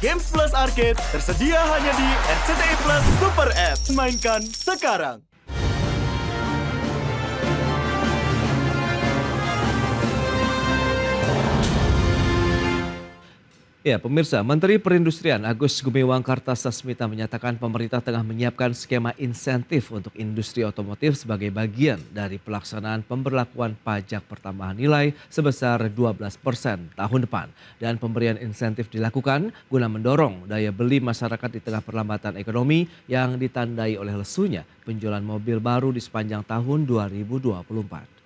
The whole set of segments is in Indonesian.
Games Plus Arcade tersedia hanya di RCTI Plus Super App. Mainkan sekarang. Ya, pemirsa, Menteri Perindustrian Agus Gumiwang Kartasasmita menyatakan pemerintah tengah menyiapkan skema insentif untuk industri otomotif sebagai bagian dari pelaksanaan pemberlakuan pajak pertambahan nilai sebesar 12% tahun depan. Dan pemberian insentif dilakukan guna mendorong daya beli masyarakat di tengah perlambatan ekonomi yang ditandai oleh lesunya penjualan mobil baru di sepanjang tahun 2024.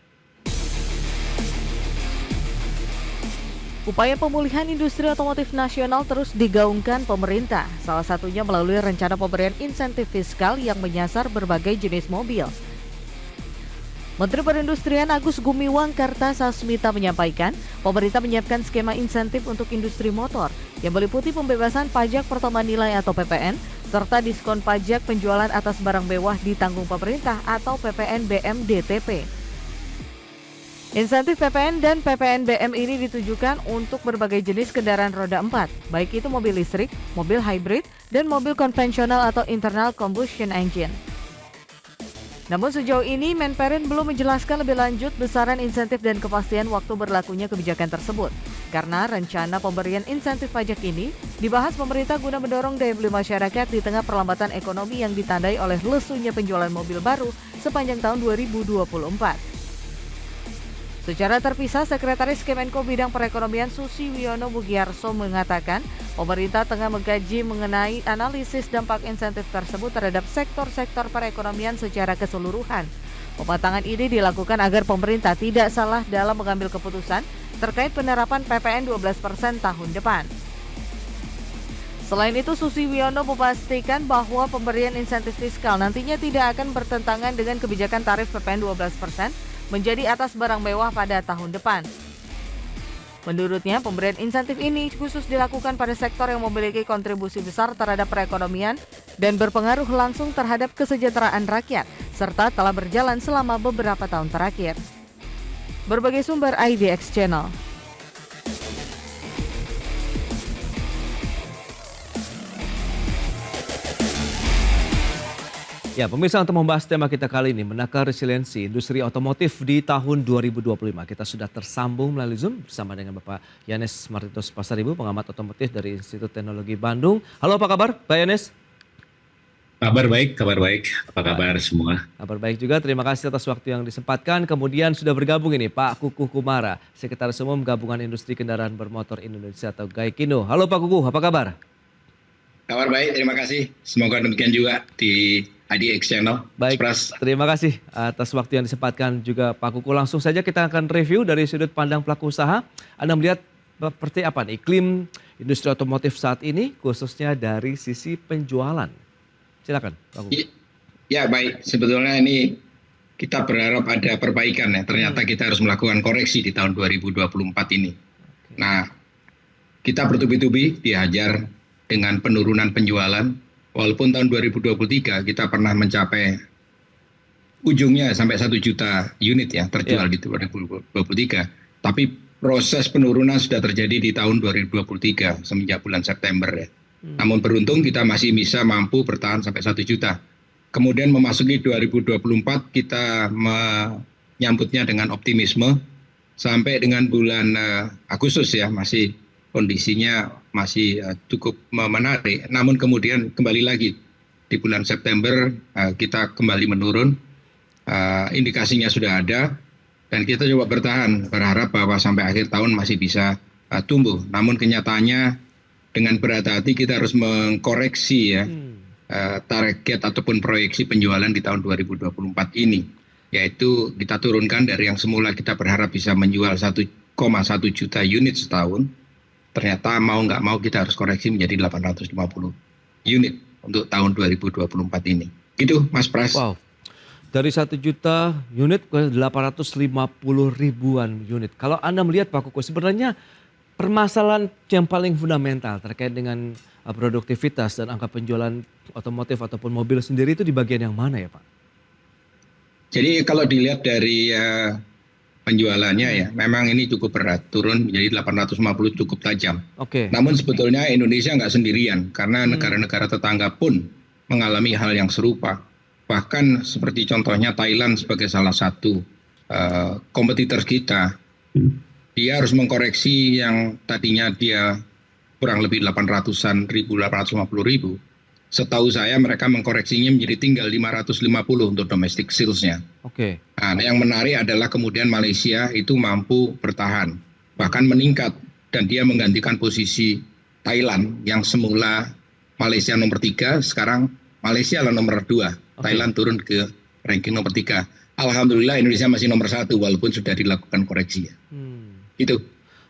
Upaya pemulihan industri otomotif nasional terus digaungkan pemerintah, salah satunya melalui rencana pemberian insentif fiskal yang menyasar berbagai jenis mobil. Menteri Perindustrian Agus Gumiwang Kartasasmita menyampaikan, pemerintah menyiapkan skema insentif untuk industri motor yang meliputi pembebasan pajak pertambahan nilai atau PPN, serta diskon pajak penjualan atas barang mewah ditanggung pemerintah atau PPN BM-DTP. Insentif PPN dan PPN BM ini ditujukan untuk berbagai jenis kendaraan roda 4, baik itu mobil listrik, mobil hybrid, dan mobil konvensional atau internal combustion engine. Namun sejauh ini Menperin belum menjelaskan lebih lanjut besaran insentif dan kepastian waktu berlakunya kebijakan tersebut. Karena rencana pemberian insentif pajak ini dibahas pemerintah guna mendorong daya beli masyarakat di tengah perlambatan ekonomi yang ditandai oleh lesunya penjualan mobil baru sepanjang tahun 2024. Secara terpisah, Sekretaris Kemenko Bidang Perekonomian Susi Wiono Bugiarso mengatakan pemerintah tengah mengkaji mengenai analisis dampak insentif tersebut terhadap sektor-sektor perekonomian secara keseluruhan. Pematangan ini dilakukan agar pemerintah tidak salah dalam mengambil keputusan terkait penerapan PPN 12% tahun depan. Selain itu, Susi Wiono memastikan bahwa pemberian insentif fiskal nantinya tidak akan bertentangan dengan kebijakan tarif PPN 12% menjadi atas barang mewah pada tahun depan. Menurutnya, pemberian insentif ini khusus dilakukan pada sektor yang memiliki kontribusi besar terhadap perekonomian dan berpengaruh langsung terhadap kesejahteraan rakyat, serta telah berjalan selama beberapa tahun terakhir. Berbagai sumber IDX Channel. Ya, pemirsa, untuk membahas tema kita kali ini, menakar resiliensi industri otomotif di tahun 2025. Kita sudah tersambung melalui Zoom bersama dengan Bapak Yanes Martinus Pasaribu, pengamat otomotif dari Institut Teknologi Bandung. Halo, apa kabar Pak Yanes? Kabar baik. Apa kabar semua? Kabar baik juga, terima kasih atas waktu yang disempatkan. Kemudian sudah bergabung ini Pak Kukuh Kumara, Sekretaris Umum Gabungan Industri Kendaraan Bermotor Indonesia atau GAIKINDO. Halo Pak Kukuh, apa kabar? Kabar baik, terima kasih. Semoga demikian juga di IDX Channel. Baik, terima kasih atas waktu yang disempatkan juga Pak Kukuh. Langsung saja kita akan review dari sudut pandang pelaku usaha. Anda melihat seperti apa nih iklim industri otomotif saat ini, khususnya dari sisi penjualan. Silakan Pak Kukuh. Ya baik, sebetulnya ini kita berharap ada perbaikan ya. Ternyata kita harus melakukan koreksi di tahun 2024 ini. Nah, kita bertubi-tubi dihajar dengan penurunan penjualan. Walaupun tahun 2023 kita pernah mencapai ujungnya sampai 1 juta unit ya terjual di 2023. Tapi proses penurunan sudah terjadi di tahun 2023 semenjak bulan September ya. Namun beruntung kita masih bisa mampu bertahan sampai 1 juta. Kemudian memasuki 2024 kita menyambutnya dengan optimisme sampai dengan bulan Agustus ya, masih kondisinya masih cukup menarik. Namun kemudian kembali lagi di bulan September kita kembali menurun. Indikasinya sudah ada dan kita coba bertahan, berharap bahwa sampai akhir tahun masih bisa tumbuh. Namun kenyataannya dengan berhati-hati kita harus mengkoreksi ya target ataupun proyeksi penjualan di tahun 2024 ini. Yaitu kita turunkan dari yang semula kita berharap bisa menjual 1,1 juta unit setahun. Ternyata mau nggak mau kita harus koreksi menjadi 850 unit untuk tahun 2024 ini. Itu Mas Pras. Wow, dari 1 juta unit ke 850 ribuan unit. Kalau Anda melihat Pak Kukuh, sebenarnya permasalahan yang paling fundamental terkait dengan produktivitas dan angka penjualan otomotif ataupun mobil sendiri itu di bagian yang mana ya Pak? Jadi kalau dilihat dari penjualannya ya, memang ini cukup berat, turun menjadi 850 cukup tajam. Oke. Namun sebetulnya Indonesia nggak sendirian, karena negara-negara tetangga pun mengalami hal yang serupa. Bahkan seperti contohnya Thailand sebagai salah satu kompetitor kita, dia harus mengkoreksi yang tadinya dia kurang lebih 800-an ribu, 850 ribu. Setahu saya mereka mengkoreksinya menjadi tinggal 550 untuk domestic sales-nya. Oke. Nah, yang menarik adalah kemudian Malaysia itu mampu bertahan, bahkan meningkat, dan dia menggantikan posisi Thailand yang semula Malaysia nomor 3, sekarang Malaysia lah nomor 2. Thailand turun ke ranking nomor 3. Alhamdulillah Indonesia masih nomor 1 walaupun sudah dilakukan koreksi. Itu.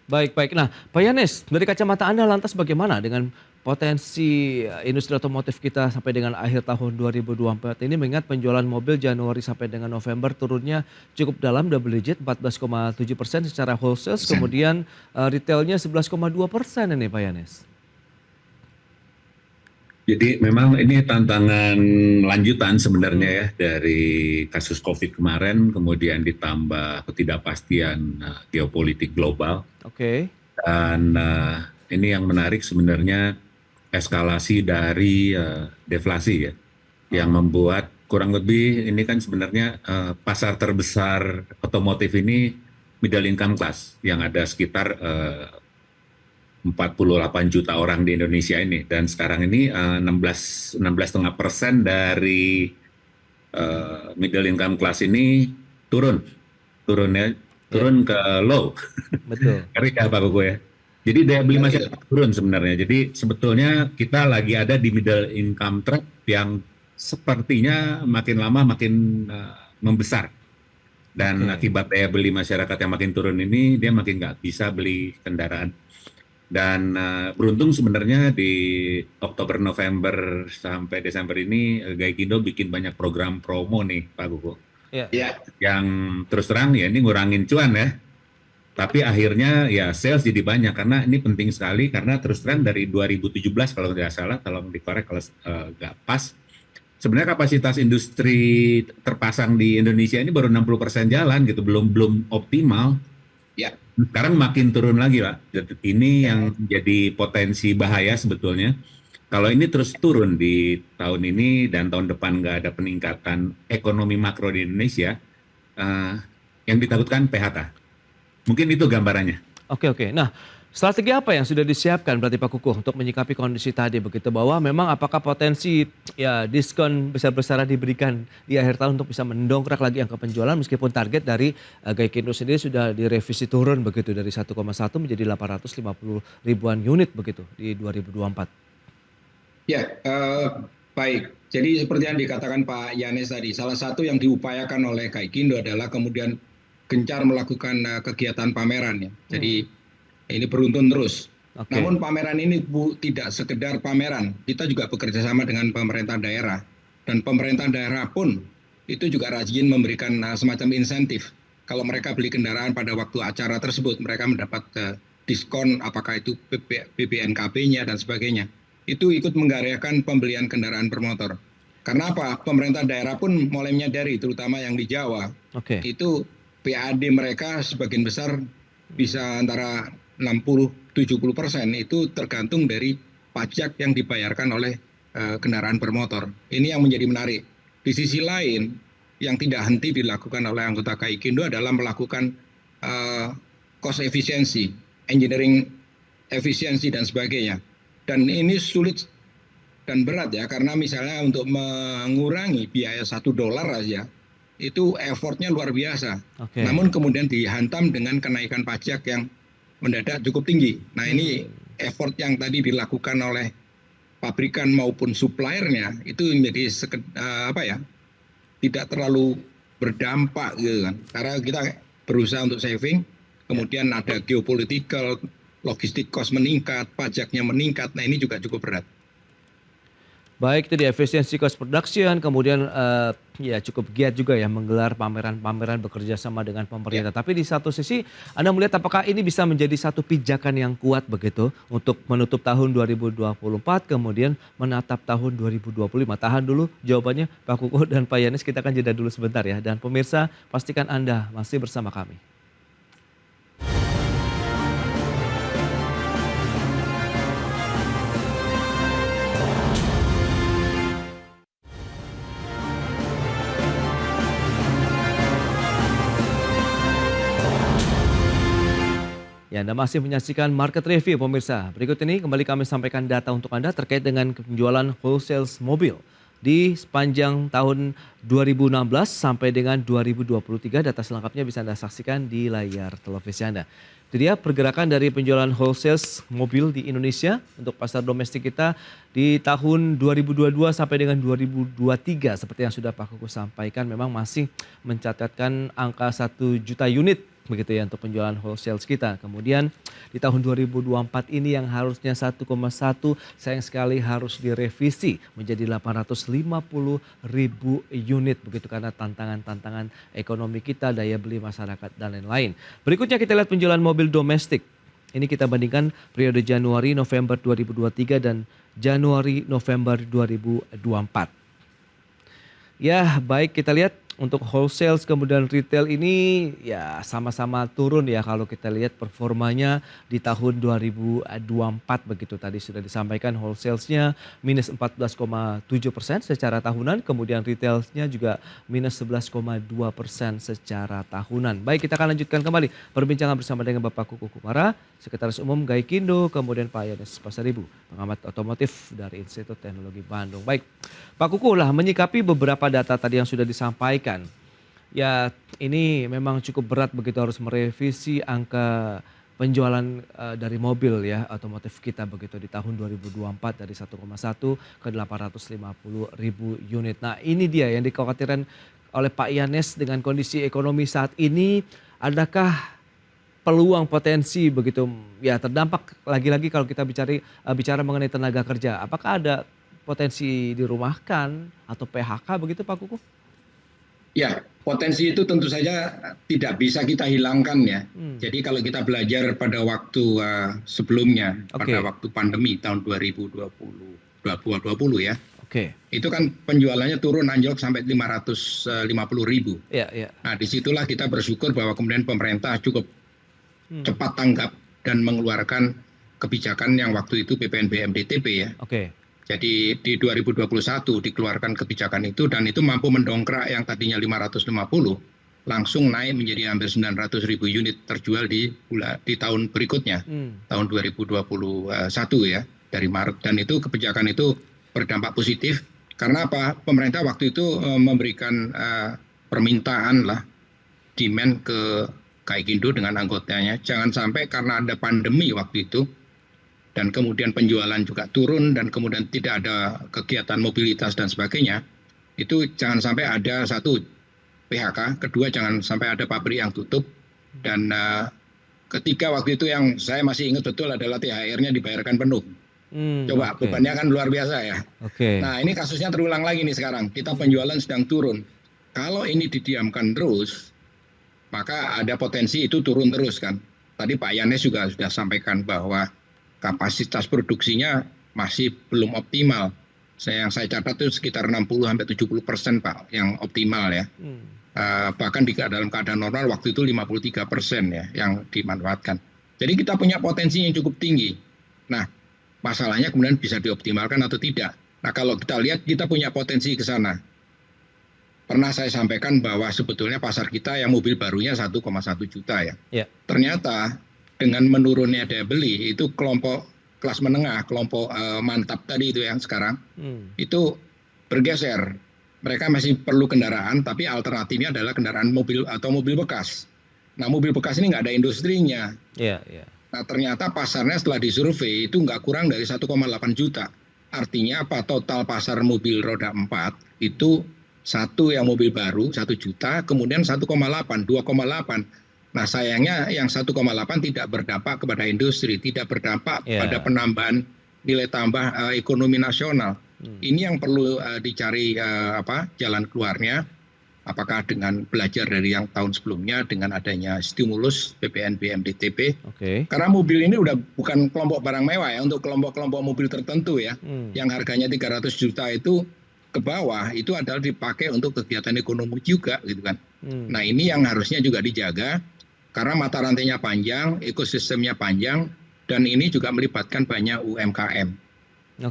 Baik. Nah, Pak Yanes, dari kacamata Anda lantas bagaimana dengan potensi industri otomotif kita sampai dengan akhir tahun 2024 ini, mengingat penjualan mobil Januari sampai dengan November turunnya cukup dalam, double digit 14,7% secara wholesale, kemudian retailnya 11,2% ini Pak Yanes. Jadi memang ini tantangan lanjutan sebenarnya ya dari kasus COVID kemarin, kemudian ditambah ketidakpastian geopolitik global. Oke. Dan ini yang menarik sebenarnya eskalasi dari deflasi ya, yang membuat kurang lebih ini kan sebenarnya pasar terbesar otomotif ini middle income class yang ada sekitar 48 juta orang di Indonesia ini, dan sekarang ini 16,5% dari middle income class ini turun ke low. Betul. Ngeri ya Pak Koko ya. Jadi daya beli masyarakat turun sebenarnya. Jadi sebetulnya kita lagi ada di middle income trap yang sepertinya makin lama makin membesar. Dan akibat daya beli masyarakat yang makin turun ini, dia makin nggak bisa beli kendaraan. Dan beruntung sebenarnya di Oktober, November sampai Desember ini Gaikindo bikin banyak program promo nih Pak Koko. Ya. Yang terus terang ya ini ngurangin cuan ya. Tapi akhirnya ya sales jadi banyak, karena ini penting sekali, karena terus terang dari 2017 kalau tidak salah, tolong dikorek kalau nggak pas, sebenarnya kapasitas industri terpasang di Indonesia ini baru 60% jalan gitu, belum optimal. Ya. Sekarang makin turun lagi Pak. Ini yang jadi potensi bahaya sebetulnya. Kalau ini terus turun di tahun ini dan tahun depan nggak ada peningkatan ekonomi makro di Indonesia, yang ditakutkan PHK. Mungkin itu gambarannya. Oke. Nah, strategi apa yang sudah disiapkan berarti Pak Kukuh untuk menyikapi kondisi tadi begitu, bahwa memang apakah potensi ya diskon besar-besaran diberikan di akhir tahun untuk bisa mendongkrak lagi angka penjualan, meskipun target dari Gaikindo sendiri sudah direvisi turun begitu dari 1,1 menjadi 850 ribuan unit begitu di 2024. Ya, baik. Jadi seperti yang dikatakan Pak Yanes tadi, salah satu yang diupayakan oleh Gaikindo adalah kemudian gencar melakukan kegiatan pameran ya. Jadi ini beruntun terus. Oke. Namun pameran ini tidak sekedar pameran, kita juga bekerja sama dengan pemerintah daerah. Dan pemerintah daerah pun itu juga rajin memberikan semacam insentif. Kalau mereka beli kendaraan pada waktu acara tersebut, mereka mendapat diskon, apakah itu BPNKB-nya dan sebagainya. Itu ikut menggairahkan pembelian kendaraan bermotor. Karena apa? Pemerintah daerah pun mulai menyadari, terutama yang di Jawa, itu PAD mereka sebagian besar bisa antara 60-70% itu tergantung dari pajak yang dibayarkan oleh kendaraan bermotor. Ini yang menjadi menarik. Di sisi lain, yang tidak henti dilakukan oleh anggota Gaikindo adalah melakukan cost efisiensi, engineering efisiensi dan sebagainya. Dan ini sulit dan berat ya, karena misalnya untuk mengurangi biaya $1 aja, itu effortnya luar biasa. Namun kemudian dihantam dengan kenaikan pajak yang mendadak cukup tinggi. Nah ini effort yang tadi dilakukan oleh pabrikan maupun suppliernya itu menjadi tidak terlalu berdampak gitu kan. Karena kita berusaha untuk saving, kemudian ada geopolitical, logistik cost meningkat, pajaknya meningkat. Nah ini juga cukup berat. Baik, itu di efisiensi cost production, kemudian ya cukup giat juga ya menggelar pameran-pameran bekerja sama dengan pemerintah. Tapi di satu sisi Anda melihat apakah ini bisa menjadi satu pijakan yang kuat begitu untuk menutup tahun 2024 kemudian menatap tahun 2025. Tahan dulu jawabannya Pak Kukuh dan Pak Yanes, kita akan jeda dulu sebentar ya. Dan pemirsa pastikan Anda masih bersama kami. Ya, Anda masih menyaksikan Market Review pemirsa. Berikut ini kembali kami sampaikan data untuk Anda terkait dengan penjualan wholesale mobil di sepanjang tahun 2016 sampai dengan 2023. Data selengkapnya bisa Anda saksikan di layar televisi Anda. Itu dia pergerakan dari penjualan wholesale mobil di Indonesia untuk pasar domestik kita di tahun 2022 sampai dengan 2023. Seperti yang sudah Pak Kuku sampaikan, memang masih mencatatkan angka 1 juta unit begitu ya untuk penjualan wholesale kita. Kemudian di tahun 2024 ini yang harusnya 1,1 sayang sekali harus direvisi menjadi 850.000 unit begitu karena tantangan-tantangan ekonomi kita, daya beli masyarakat dan lain-lain. Berikutnya kita lihat penjualan mobil domestik. Ini kita bandingkan periode Januari November 2023 dan Januari November 2024. Ya, baik kita lihat untuk wholesale kemudian retail ini ya sama-sama turun ya kalau kita lihat performanya di tahun 2024 begitu tadi sudah disampaikan wholesale-nya minus 14,7% secara tahunan, kemudian retail-nya juga minus 11,2% secara tahunan. Baik, kita akan lanjutkan kembali perbincangan bersama dengan Bapak Kuku Kumara, Sekretaris Umum Gaikindo, kemudian Pak Yones Pasaribu, pengamat otomotif dari Institut Teknologi Bandung. Baik, Pak Kuku lah menyikapi beberapa data tadi yang sudah disampaikan. Ya, ini memang cukup berat begitu harus merevisi angka penjualan dari mobil ya otomotif kita begitu di tahun 2024 dari 1,1 ke 850.000 unit. Nah, ini dia yang dikhawatirkan oleh Pak Yanes dengan kondisi ekonomi saat ini. Adakah peluang potensi begitu ya terdampak lagi-lagi kalau kita bicara mengenai tenaga kerja? Apakah ada potensi dirumahkan atau PHK begitu Pak Kuku? Ya, potensi itu tentu saja tidak bisa kita hilangkan ya. Jadi kalau kita belajar pada waktu sebelumnya, pada waktu pandemi tahun 2020 ya, itu kan penjualannya turun anjlok sampai 550.000. Nah, disitulah kita bersyukur bahwa kemudian pemerintah cukup cepat tanggap dan mengeluarkan kebijakan yang waktu itu PPNBM DTP ya. Jadi di 2021 dikeluarkan kebijakan itu dan itu mampu mendongkrak yang tadinya 550 langsung naik menjadi hampir 900.000 unit terjual di tahun berikutnya, tahun 2021 ya, dari Maret. Dan itu kebijakan itu berdampak positif karena apa? Pemerintah waktu itu memberikan permintaan lah, demand ke Gaikindo dengan anggotanya. Jangan sampai karena ada pandemi waktu itu, dan kemudian penjualan juga turun dan kemudian tidak ada kegiatan mobilitas dan sebagainya, itu jangan sampai ada satu PHK, kedua jangan sampai ada pabrik yang tutup, dan ketiga waktu itu yang saya masih ingat betul adalah THR-nya dibayarkan penuh. Coba bebannya kan luar biasa ya. Nah, ini kasusnya terulang lagi nih sekarang, kita penjualan sedang turun. Kalau ini didiamkan terus, maka ada potensi itu turun terus kan. Tadi Pak Yanes juga sudah sampaikan bahwa kapasitas produksinya masih belum optimal. Yang saya catat itu sekitar 60-70% Pak yang optimal ya. Bahkan dalam keadaan normal waktu itu 53% ya yang dimanfaatkan. Jadi kita punya potensi yang cukup tinggi. Nah, masalahnya kemudian bisa dioptimalkan atau tidak. Nah, kalau kita lihat kita punya potensi ke sana. Pernah saya sampaikan bahwa sebetulnya pasar kita yang mobil barunya 1,1 juta ya. Ternyata dengan menurunnya daya beli itu kelompok kelas menengah, kelompok mantap tadi itu yang sekarang itu bergeser. Mereka masih perlu kendaraan, tapi alternatifnya adalah kendaraan mobil atau mobil bekas. Nah, mobil bekas ini nggak ada industrinya. Nah, ternyata pasarnya setelah disurvei itu nggak kurang dari 1,8 juta. Artinya apa? Total pasar mobil roda 4 itu satu yang mobil baru 1 juta, kemudian 1,8, 2,8. Nah, sayangnya yang 1,8 tidak berdampak kepada industri, tidak berdampak pada penambahan nilai tambah ekonomi nasional. Ini yang perlu dicari jalan keluarnya. Apakah dengan belajar dari yang tahun sebelumnya dengan adanya stimulus PPNBM DTP. Karena mobil ini udah bukan kelompok barang mewah ya, untuk kelompok-kelompok mobil tertentu ya, yang harganya 300 juta itu ke bawah itu adalah dipakai untuk kegiatan ekonomi juga gitu kan. Nah, ini yang harusnya juga dijaga. Karena mata rantainya panjang, ekosistemnya panjang, dan ini juga melibatkan banyak UMKM.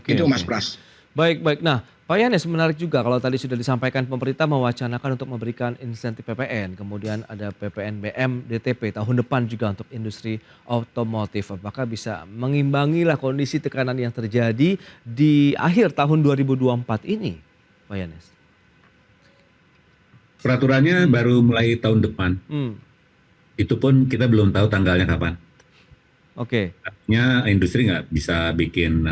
Itu Mas Pras. Baik. Nah, Pak Yanes, menarik juga kalau tadi sudah disampaikan pemerintah mewacanakan untuk memberikan insentif PPN, kemudian ada PPNBM DTP tahun depan juga untuk industri otomotif. Apakah bisa mengimbangi lah kondisi tekanan yang terjadi di akhir tahun 2024 ini, Pak Yanes? Peraturannya baru mulai tahun depan. Itu pun kita belum tahu tanggalnya kapan. Oke. Artinya industri nggak bisa bikin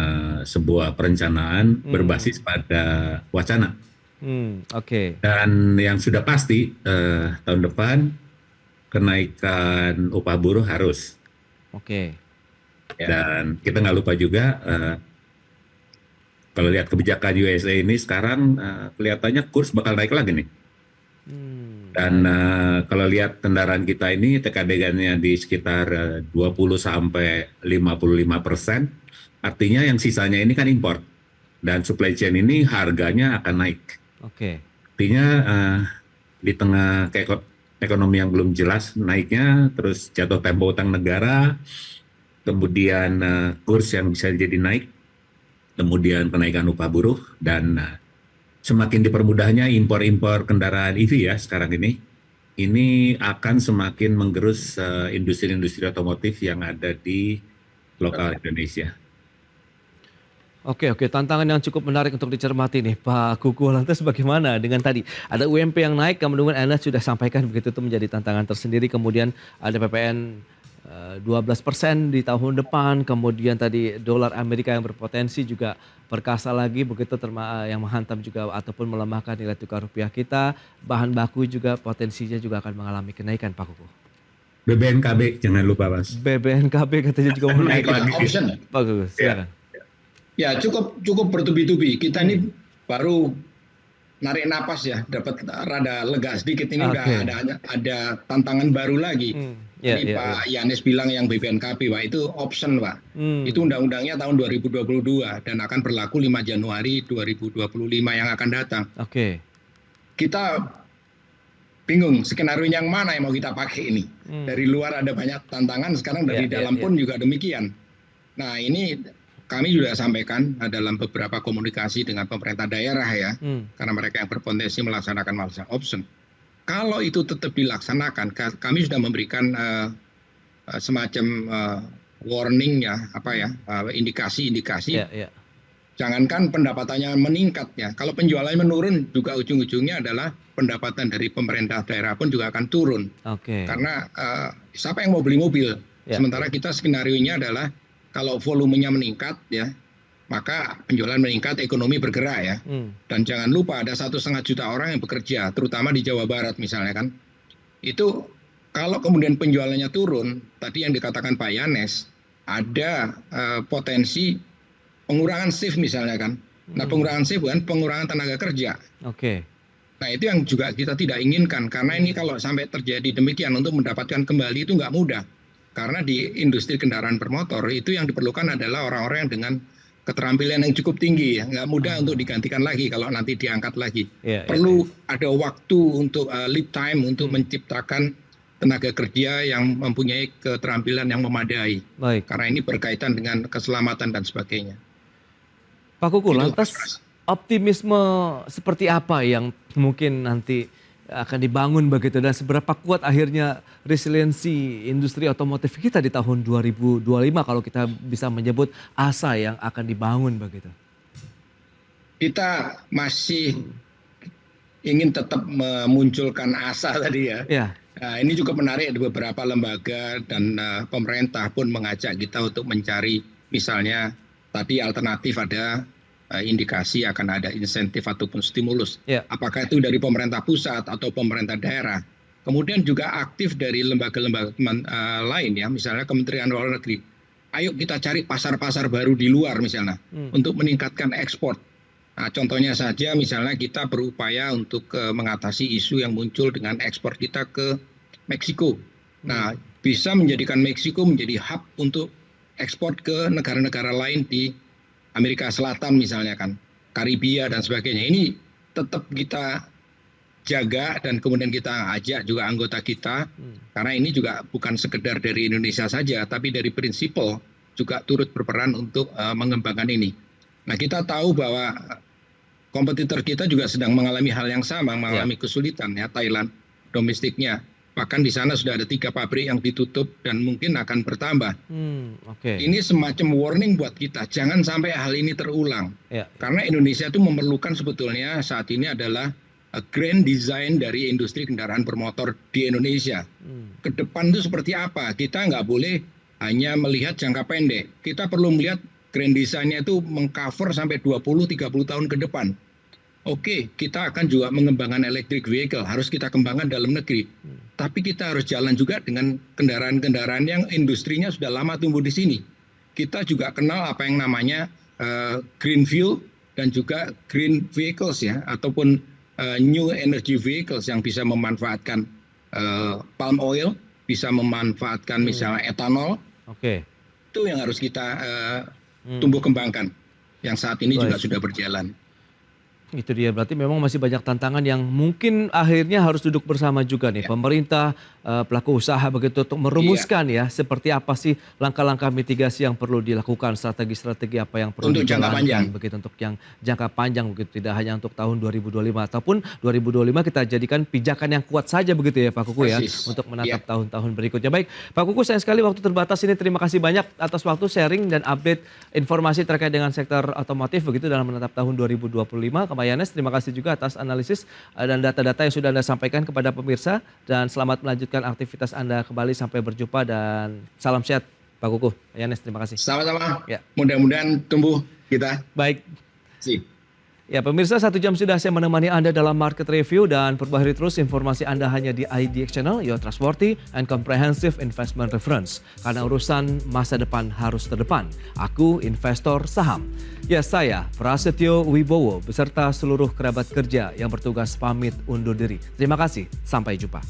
sebuah perencanaan berbasis pada wacana. Oke. Dan yang sudah pasti tahun depan kenaikan upah buruh harus. Oke. Dan kita nggak lupa juga kalau lihat kebijakan USA ini sekarang kelihatannya kurs bakal naik lagi nih. Dan kalau lihat kendaraan kita ini TKD-nya di sekitar 20 sampai 55%, artinya yang sisanya ini kan impor. Dan supply chain ini harganya akan naik. Oke. Artinya di tengah ekonomi yang belum jelas naiknya, terus jatuh tempo utang negara, kemudian kurs yang bisa jadi naik, kemudian kenaikan upah buruh, dan semakin dipermudahnya impor-impor kendaraan EV ya sekarang ini akan semakin menggerus industri-industri otomotif yang ada di lokal Indonesia. Oke, tantangan yang cukup menarik untuk dicermati nih Pak Kukuh. Lantas bagaimana dengan tadi ada UMP yang naik, kemudian Anda sudah sampaikan begitu itu menjadi tantangan tersendiri, kemudian ada PPN 12% di tahun depan, kemudian tadi dolar Amerika yang berpotensi juga perkasa lagi begitu yang menghantam juga ataupun melemahkan nilai tukar rupiah kita, bahan baku juga potensinya juga akan mengalami kenaikan Pak Kukuh. BBNKB jangan lupa Mas. BBNKB katanya juga mau naik lagi. Pak Kukuh, silakan. Ya cukup bertubi-tubi. Kita ini baru narik napas ya, dapat rada lega sedikit. Ini udah ada tantangan baru lagi. Ini Pak Yanes bilang yang BBNKB, Pak, itu option, Pak. Itu undang-undangnya tahun 2022 dan akan berlaku 5 Januari 2025 yang akan datang. Oke. Kita bingung skenario yang mana yang mau kita pakai ini. Dari luar ada banyak tantangan, sekarang dari dalam pun juga demikian. Nah, ini kami juga sampaikan dalam beberapa komunikasi dengan pemerintah daerah ya, karena mereka yang berpotensi melaksanakan masa option. Kalau itu tetap dilaksanakan, kami sudah memberikan semacam warning ya, indikasi-indikasi. Jangankan pendapatannya meningkat ya, kalau penjualannya menurun juga ujung-ujungnya adalah pendapatan dari pemerintah daerah pun juga akan turun. Karena siapa yang mau beli mobil? Sementara kita skenario-nya adalah kalau volumenya meningkat ya, maka penjualan meningkat, ekonomi bergerak ya. Dan jangan lupa ada 1,5 juta orang yang bekerja, terutama di Jawa Barat misalnya kan. Itu kalau kemudian penjualannya turun, tadi yang dikatakan Pak Yanes, ada potensi pengurangan shift misalnya kan. Nah pengurangan shift bukan pengurangan tenaga kerja. Nah itu yang juga kita tidak inginkan, karena ini kalau sampai terjadi demikian untuk mendapatkan kembali itu nggak mudah. Karena di industri kendaraan bermotor itu yang diperlukan adalah orang-orang yang dengan keterampilan yang cukup tinggi ya, nggak mudah untuk digantikan lagi kalau nanti diangkat lagi. Perlu ada waktu untuk lead time untuk menciptakan tenaga kerja yang mempunyai keterampilan yang memadai. Karena ini berkaitan dengan keselamatan dan sebagainya. Pak Kukuh, lantas optimisme seperti apa yang mungkin nanti akan dibangun begitu, dan seberapa kuat akhirnya resiliensi industri otomotif kita di tahun 2025 kalau kita bisa menyebut asa yang akan dibangun begitu? Kita masih ingin tetap memunculkan asa tadi ya. Nah, ini juga menarik, ada beberapa lembaga dan pemerintah pun mengajak kita untuk mencari misalnya tadi alternatif, ada indikasi akan ada insentif ataupun stimulus. Apakah itu dari pemerintah pusat atau pemerintah daerah. Kemudian juga aktif dari lembaga-lembaga lain ya, misalnya Kementerian Luar Negeri. Ayo kita cari pasar-pasar baru di luar misalnya, untuk meningkatkan ekspor. Nah, contohnya saja misalnya kita berupaya untuk mengatasi isu yang muncul dengan ekspor kita ke Meksiko. Nah, bisa menjadikan Meksiko menjadi hub untuk ekspor ke negara-negara lain di Amerika Selatan misalnya kan, Karibia dan sebagainya. Ini tetap kita jaga dan kemudian kita ajak juga anggota kita, karena ini juga bukan sekedar dari Indonesia saja, tapi dari prinsipal juga turut berperan untuk mengembangkan ini. Nah kita tahu bahwa kompetitor kita juga sedang mengalami hal yang sama, mengalami kesulitan ya, Thailand domestiknya. Bahkan di sana sudah ada 3 pabrik yang ditutup dan mungkin akan bertambah. Ini semacam warning buat kita, jangan sampai hal ini terulang. Karena Indonesia itu memerlukan sebetulnya saat ini adalah grand design dari industri kendaraan bermotor di Indonesia. Ke depan itu seperti apa? Kita nggak boleh hanya melihat jangka pendek. Kita perlu melihat grand design-nya itu mengcover sampai 20-30 tahun ke depan. Oke, kita akan juga mengembangkan electric vehicle, harus kita kembangkan dalam negeri. Tapi kita harus jalan juga dengan kendaraan-kendaraan yang industrinya sudah lama tumbuh di sini. Kita juga kenal apa yang namanya green fuel dan juga green vehicles ya, ataupun new energy vehicles yang bisa memanfaatkan palm oil, bisa memanfaatkan misalnya etanol. Itu yang harus kita tumbuh kembangkan, yang saat ini juga sudah berjalan. Itu dia, berarti memang masih banyak tantangan yang mungkin akhirnya harus duduk bersama juga nih, pemerintah, pelaku usaha begitu untuk merumuskan ya seperti apa sih langkah-langkah mitigasi yang perlu dilakukan, strategi-strategi apa yang perlu dijalankan begitu untuk yang jangka panjang begitu, tidak hanya untuk tahun 2025 ataupun 2025 kita jadikan pijakan yang kuat saja begitu ya Pak Kuku ya untuk menatap tahun-tahun berikutnya. Baik, Pak Kuku, sayang sekali waktu terbatas ini, terima kasih banyak atas waktu sharing dan update informasi terkait dengan sektor otomotif begitu dalam menatap tahun 2025. Pak Yanes, terima kasih juga atas analisis dan data-data yang sudah Anda sampaikan kepada pemirsa, dan selamat melanjutkan aktivitas Anda kembali, sampai berjumpa dan salam sehat Pak Kuku. Pak Yanes, terima kasih. Sama-sama, mudah-mudahan tumbuh kita. Baik. Ya pemirsa, 1 jam sudah saya menemani Anda dalam Market Review, dan perbaharui terus informasi Anda hanya di IDX Channel, your trustworthy and comprehensive investment reference. Karena urusan masa depan harus terdepan. Aku investor saham. Ya, saya Prasetyo Wibowo beserta seluruh kerabat kerja yang bertugas pamit undur diri. Terima kasih, sampai jumpa.